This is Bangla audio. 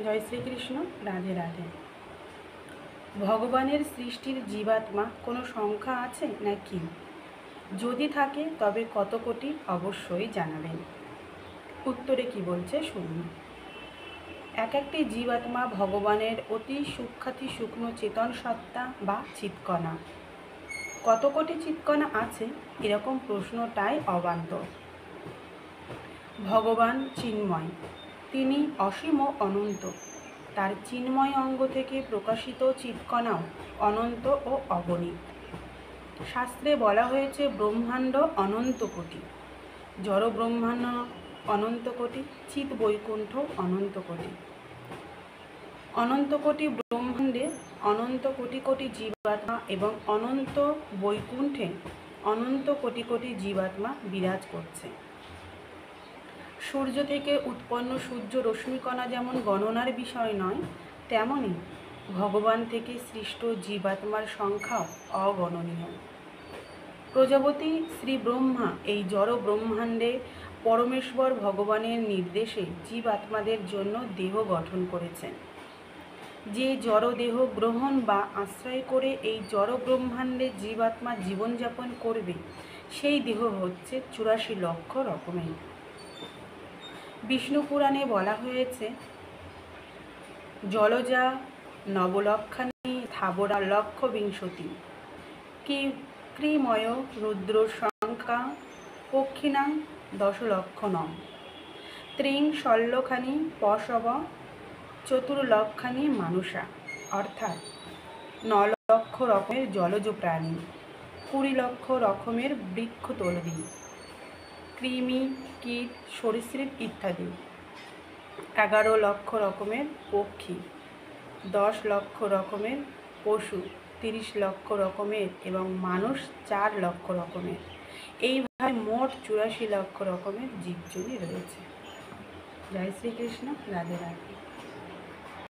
জয় শ্রীকৃষ্ণ। রাধে রাধে। ভগবানের সৃষ্টির জীবাত্মা কোনো সংখ্যা আছে নাকি? যদি থাকে তবে কত কোটি অবশ্যই জানাবেন। উত্তরে কি বলছে শুনুন। এক একটি জীবাত্মা ভগবানের অতি সূক্ষ্মাতি সূক্ষ্ম চেতন সত্তা বা চিৎকণা। কত কোটি চিৎকণা আছে এরকম প্রশ্নটাই অবান্তর। ভগবান চিন্ময়, তিনি অসীম ও অনন্ত। তার চিন্ময় অঙ্গ থেকে প্রকাশিত চিৎকণাও অনন্ত ও অগণিত। শাস্ত্রে বলা হয়েছে ব্রহ্মাণ্ড অনন্ত কোটি, জড় ব্রহ্মাণ্ড অনন্ত কোটি, চিৎ বৈকুণ্ঠ অনন্ত কোটি। অনন্ত কোটি ব্রহ্মাণ্ডে অনন্ত কোটি কোটি জীবাত্মা এবং অনন্ত বৈকুণ্ঠে অনন্ত কোটি কোটি জীবাত্মা বিরাজ করছে। সূর্য থেকে উৎপন্ন সূর্য রশ্মিকণা যেমন গণনার বিষয় নয়, তেমনি ভগবান থেকে সৃষ্ট জীবাত্মার সংখ্যাও অগণনীয়। প্রজাপতি শ্রী ব্রহ্মা এই জড় ব্রহ্মাণ্ডে পরমেশ্বর ভগবানের নির্দেশে জীবাত্মাদের জন্য দেহ গঠন করেছেন। যে জড় দেহ গ্রহণ বা আশ্রয় করে এই জড় ব্রহ্মাণ্ডে জীবাত্মা জীবনযাপন করবে, সেই দেহ হচ্ছে 84 লক্ষ রকমের। বিষ্ণু পুরাণে বলা হয়েছে, জলজা নবলক্ষানি স্থাবরা লক্ষ বিংশতি, ক্রিময় রুদ্র সংখ্যা পক্ষিণাং 10 লক্ষণম, ত্রিং ষোল্লখানি পশব 4 লক্ষানি মানুষা। অর্থাৎ 9 লক্ষ রকমের জলজ প্রাণী, 20 লক্ষ রকমের বৃক্ষতলবী, কৃমি, কীট, সরীসৃপ ইত্যাদি, 11 লক্ষ রকমের পক্ষী, 10 লক্ষ রকমের পশু, 30 লক্ষ রকমের এবং মানুষ 4 লক্ষ রকমের। এইভাবে মোট 84 লক্ষ রকমের জীবজন্তু রয়েছে। জয় শ্রীকৃষ্ণ। রাধে রাধে।